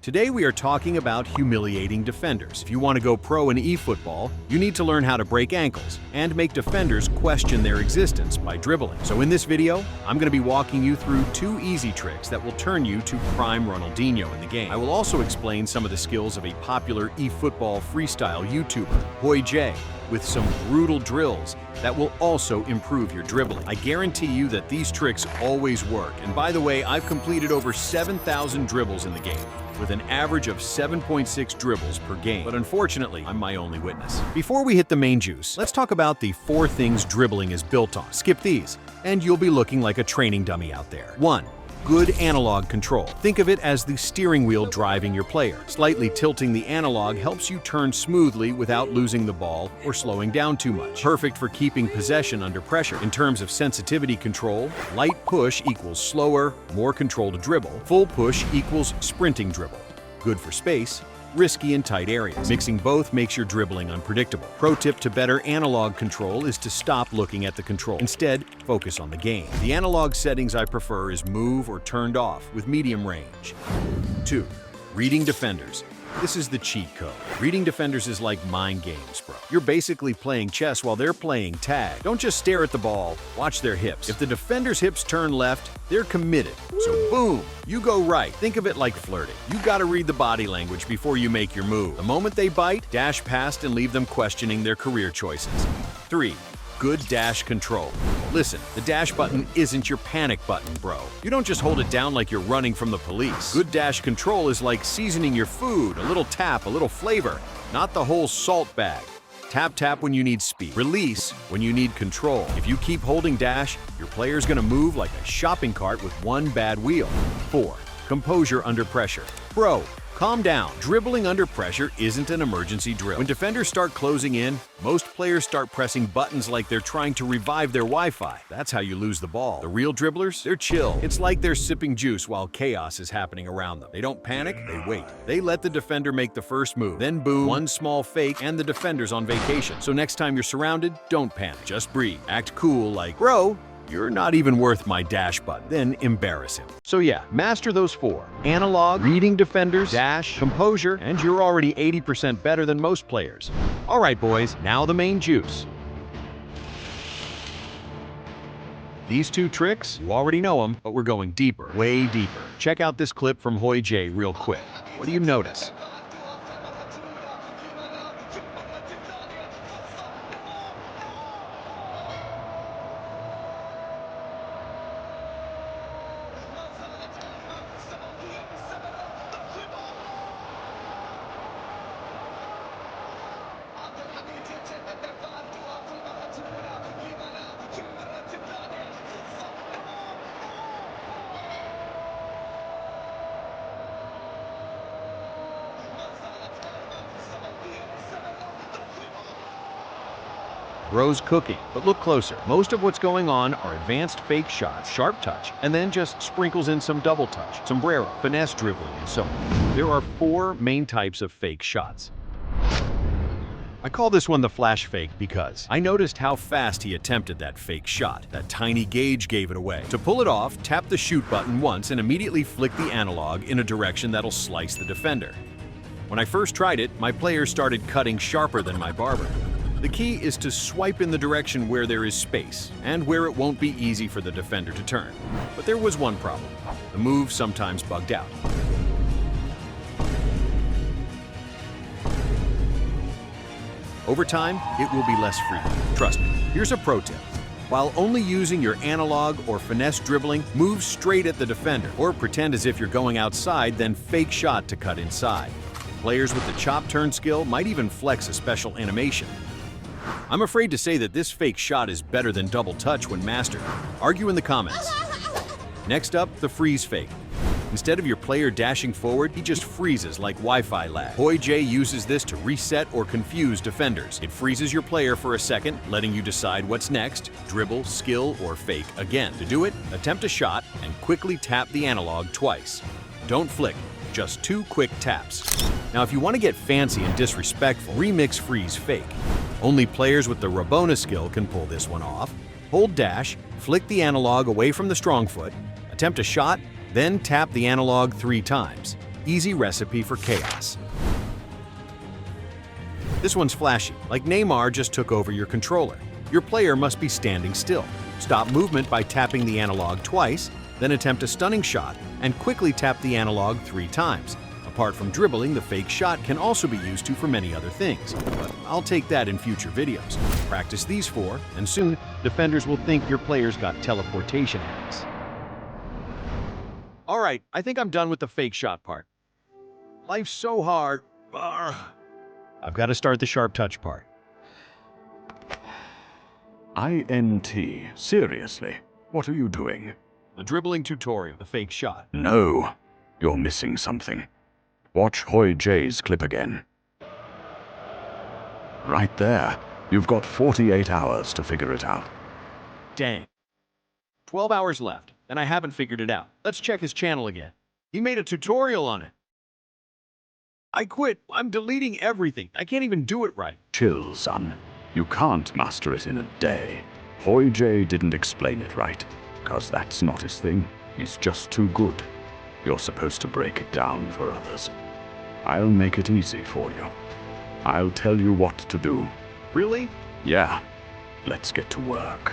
Today we are talking about humiliating defenders. If you want to go pro in eFootball, you need to learn how to break ankles and make defenders question their existence by dribbling. So in this video, I'm going to be walking you through 2 easy tricks that will turn you to prime Ronaldinho in the game. I will also explain some of the skills of a popular eFootball freestyle YouTuber, Hoi J, with some brutal drills that will also improve your dribbling. I guarantee you that these tricks always work. And by the way, I've completed over 7,000 dribbles in the game, with an average of 7.6 dribbles per game. But unfortunately, I'm my only witness. Before we hit the main juice, let's talk about the 4 things dribbling is built on. Skip these, and you'll be looking like a training dummy out there. 1. Good analog control. Think of it as the steering wheel driving your player. Slightly tilting the analog helps you turn smoothly without losing the ball or slowing down too much. Perfect for keeping possession under pressure. In terms of sensitivity control, light push equals slower, more control to dribble. Full push equals sprinting dribble. Good for space, risky in tight areas. Mixing both makes your dribbling unpredictable. Pro tip to better analog control is to stop looking at the control. Instead, focus on the game. The analog settings I prefer is move or turned off with medium range. 2. Reading defenders. This is the cheat code. Reading defenders is like mind games, bro. You're basically playing chess while they're playing tag. Don't just stare at the ball, watch their hips. If the defender's hips turn left, they're committed. So boom, you go right. Think of it like flirting. You gotta read the body language before you make your move. The moment they bite, dash past and leave them questioning their career choices. 3. Good dash control. Listen, the dash button isn't your panic button, bro. You don't just hold it down like you're running from the police. Good dash control is like seasoning your food, a little tap, a little flavor, not the whole salt bag. Tap, tap when you need speed. Release when you need control. If you keep holding dash, your player's gonna move like a shopping cart with one bad wheel. 4. Composure under pressure. Bro, calm down. Dribbling under pressure isn't an emergency drill. When defenders start closing in, most players start pressing buttons like they're trying to revive their Wi-Fi. That's how you lose the ball. The real dribblers, they're chill. It's like they're sipping juice while chaos is happening around them. They don't panic, they wait. They let the defender make the first move. Then boom, one small fake and the defender's on vacation. So next time you're surrounded, don't panic. Just breathe. Act cool like, bro, you're not even worth my dash button. Then embarrass him. So yeah, master those 4. Analog, reading defenders, dash, composure, and you're already 80% better than most players. All right, boys, now the main juice. These 2 tricks, you already know them, but we're going deeper, way deeper. Check out this clip from Hoi J real quick. What do you notice? Bro's cooking, but look closer. Most of what's going on are advanced fake shots, sharp touch, and then just sprinkles in some double touch, sombrero, finesse dribbling, and so on. There are 4 main types of fake shots. I call this one the flash fake because I noticed how fast he attempted that fake shot. That tiny gauge gave it away. To pull it off, tap the shoot button once and immediately flick the analog in a direction that'll slice the defender. When I first tried it, my player started cutting sharper than my barber. The key is to swipe in the direction where there is space and where it won't be easy for the defender to turn. But there was one problem. The move sometimes bugged out. Over time, it will be less frequent. Trust me. Here's a pro tip. While only using your analog or finesse dribbling, move straight at the defender or pretend as if you're going outside, then fake shot to cut inside. Players with the chop turn skill might even flex a special animation. I'm afraid to say that this fake shot is better than double touch when mastered. Argue in the comments. Next up, the freeze fake. Instead of your player dashing forward, he just freezes like Wi-Fi lag. Hoi J uses this to reset or confuse defenders. It freezes your player for a second, letting you decide what's next, dribble, skill, or fake again. To do it, attempt a shot and quickly tap the analog twice. Don't flick, just 2 quick taps. Now if you want to get fancy and disrespectful, remix freeze fake. Only players with the Rabona skill can pull this one off. Hold dash, flick the analog away from the strong foot, attempt a shot, then tap the analog 3 times. easy recipe for chaos. This one's flashy, like Neymar just took over your controller. Your player must be standing still. Stop movement by tapping the analog twice, then attempt a stunning shot and quickly tap the analog 3 times. Apart from dribbling, the fake shot can also be used for many other things, but I'll take that in future videos. Practice these 4, and soon, defenders will think your player's got teleportation hacks. Alright, I think I'm done with the fake shot part. Life's so hard. I've got to start the sharp touch part. INT. Seriously? What are you doing? The dribbling tutorial, the fake shot. No, you're missing something. Watch Hoy J's clip again. Right there. You've got 48 hours to figure it out. Dang. 12 hours left, and I haven't figured it out. Let's check his channel again. He made a tutorial on it. I quit. I'm deleting everything. I can't even do it right. Chill, son. You can't master it in a day. Hoy J didn't explain it right, because that's not his thing. He's just too good. You're supposed to break it down for others. I'll make it easy for you. I'll tell you what to do. Really? Yeah. Let's get to work.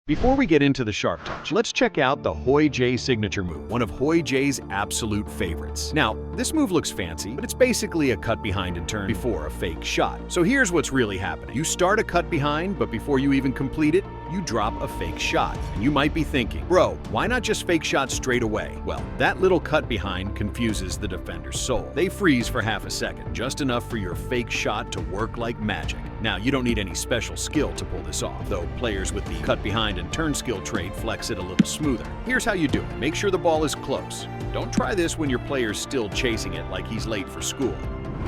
Before we get into the sharp touch, let's check out the Hoy J signature move, one of Hoy J's absolute favorites. Now, this move looks fancy, but it's basically a cut behind and turn before a fake shot. So here's what's really happening. You start a cut behind, but before you even complete it, you drop a fake shot. And you might be thinking, bro, why not just fake shot straight away? Well, that little cut behind confuses the defender's soul. They freeze for half a second, just enough for your fake shot to work like magic. Now, you don't need any special skill to pull this off, though players with the cut behind and turn skill trait flex it a little smoother. Here's how you do it. Make sure the ball is close. Don't try this when your player's still chasing it like he's late for school.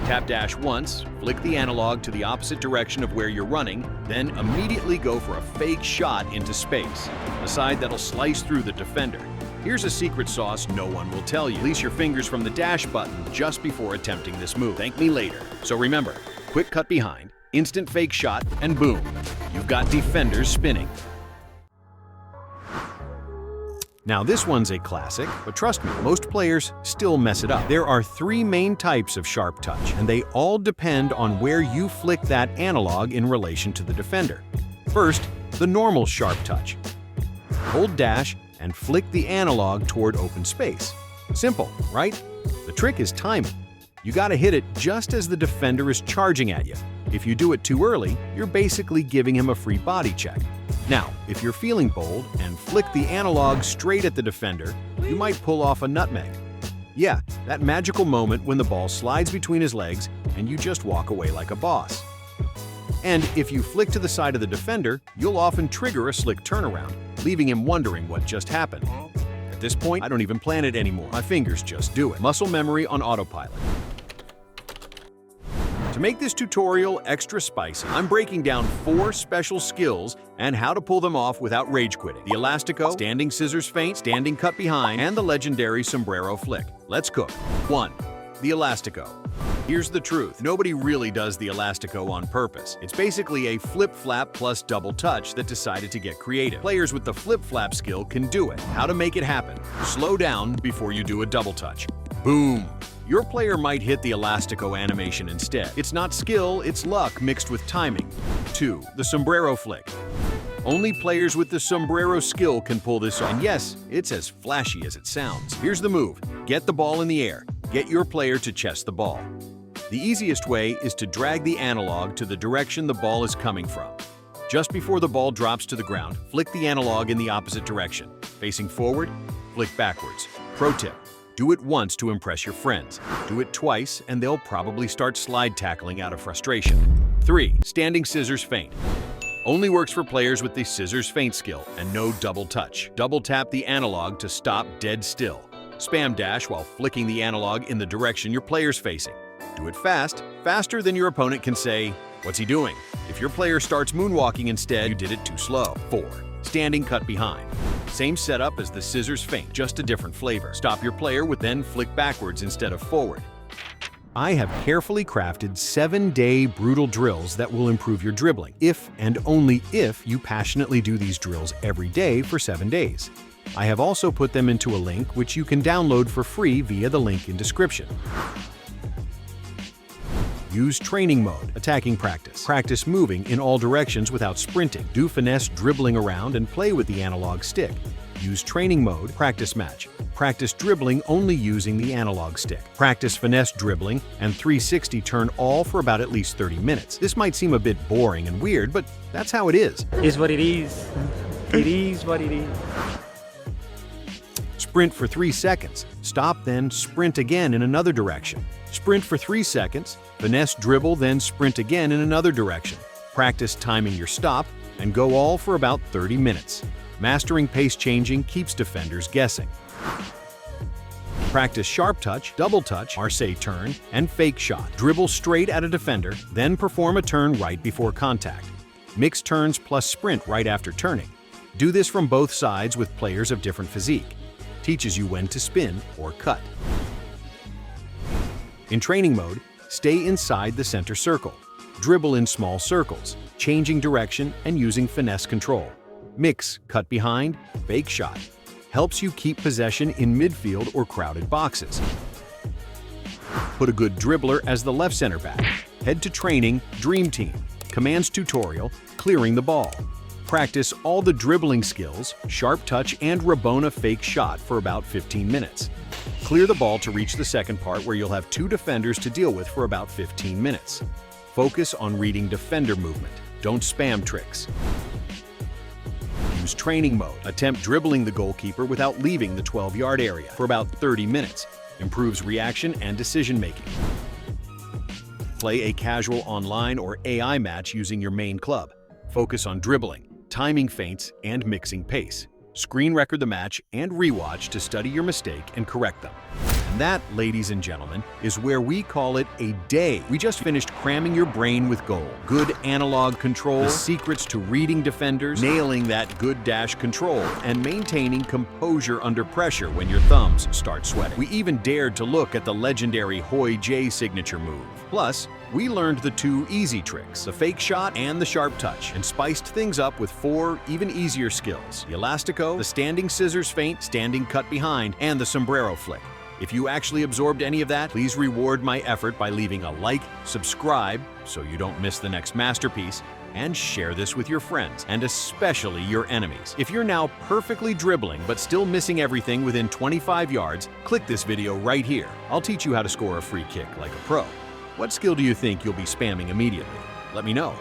Tap dash once, flick the analog to the opposite direction of where you're running, then immediately go for a fake shot into space, a side that'll slice through the defender. Here's a secret sauce no one will tell you. Release your fingers from the dash button just before attempting this move. Thank me later. So remember, quick cut behind, instant fake shot, and boom, you've got defenders spinning. Now this one's a classic, but trust me, most players still mess it up. There are 3 main types of sharp touch, and they all depend on where you flick that analog in relation to the defender. First, the normal sharp touch. Hold dash and flick the analog toward open space. Simple, right? The trick is timing. You gotta hit it just as the defender is charging at you. If you do it too early, you're basically giving him a free body check. Now, if you're feeling bold and flick the analog straight at the defender, you might pull off a nutmeg. Yeah, that magical moment when the ball slides between his legs and you just walk away like a boss. And if you flick to the side of the defender, you'll often trigger a slick turnaround, leaving him wondering what just happened. At this point, I don't even plan it anymore. My fingers just do it. Muscle memory on autopilot. To make this tutorial extra spicy, I'm breaking down 4 special skills and how to pull them off without rage quitting. The Elastico, standing scissors feint, standing cut behind, and the legendary Sombrero flick. Let's cook. 1. The Elastico. Here's the truth. Nobody really does the Elastico on purpose. It's basically a flip-flap plus double touch that decided to get creative. Players with the flip-flap skill can do it. How to make it happen. Slow down before you do a double touch. Boom! Your player might hit the Elastico animation instead. It's not skill, it's luck mixed with timing. 2. The Sombrero flick. Only players with the Sombrero skill can pull this off. And yes, it's as flashy as it sounds. Here's the move. Get the ball in the air. Get your player to chest the ball. The easiest way is to drag the analog to the direction the ball is coming from. Just before the ball drops to the ground, flick the analog in the opposite direction. Facing forward, flick backwards. Pro tip. Do it once to impress your friends. Do it twice and they'll probably start slide tackling out of frustration. 3. Standing scissors feint. Only works for players with the scissors feint skill and no double touch. Double tap the analog to stop dead still. Spam dash while flicking the analog in the direction your player's facing. Do it fast, faster than your opponent can say, "What's he doing?" If your player starts moonwalking instead, you did it too slow. 4. Standing cut behind. Same setup as the scissors feint, just a different flavor. Stop your player with then flick backwards instead of forward. I have carefully crafted 7-day brutal drills that will improve your dribbling, if and only if you passionately do these drills every day for 7 days. I have also put them into a link which you can download for free via the link in description. Use training mode, attacking practice. Practice moving in all directions without sprinting. Do finesse dribbling around and play with the analog stick. Use training mode, practice match. Practice dribbling only using the analog stick. Practice finesse dribbling and 360 turn all for about at least 30 minutes. This might seem a bit boring and weird, but that's how it is. Is what it is. It is what it is. Sprint for 3 seconds. Stop, then sprint again in another direction. Sprint for 3 seconds. Finesse dribble, then sprint again in another direction. Practice timing your stop and go all for about 30 minutes. Mastering pace changing keeps defenders guessing. Practice sharp touch, double touch, Marseille turn, and fake shot. Dribble straight at a defender, then perform a turn right before contact. Mix turns plus sprint right after turning. Do this from both sides with players of different physique. Teaches you when to spin or cut. In training mode, stay inside the center circle. Dribble in small circles, changing direction and using finesse control. Mix, cut behind, fake shot. Helps you keep possession in midfield or crowded boxes. Put a good dribbler as the left center back. Head to training, Dream Team. Commands tutorial, clearing the ball. Practice all the dribbling skills, sharp touch and Rabona fake shot for about 15 minutes. Clear the ball to reach the second part where you'll have 2 defenders to deal with for about 15 minutes. Focus on reading defender movement. Don't spam tricks. Use training mode. Attempt dribbling the goalkeeper without leaving the 12-yard area for about 30 minutes. Improves reaction and decision-making. Play a casual online or AI match using your main club. Focus on dribbling, timing feints, and mixing pace. Screen record the match and rewatch to study your mistake and correct them. And that, ladies and gentlemen, is where we call it a day. We just finished cramming your brain with gold. Good analog control, the secrets to reading defenders, nailing that good dash control, and maintaining composure under pressure when your thumbs start sweating. We even dared to look at the legendary Hoi J signature move. Plus, we learned the 2 easy tricks, the fake shot and the sharp touch, and spiced things up with 4 even easier skills: the Elastico, the standing scissors feint, standing cut behind, and the Sombrero flick. If you actually absorbed any of that, please reward my effort by leaving a like, subscribe so you don't miss the next masterpiece, and share this with your friends, and especially your enemies. If you're now perfectly dribbling but still missing everything within 25 yards, click this video right here. I'll teach you how to score a free kick like a pro. What skill do you think you'll be spamming immediately? Let me know.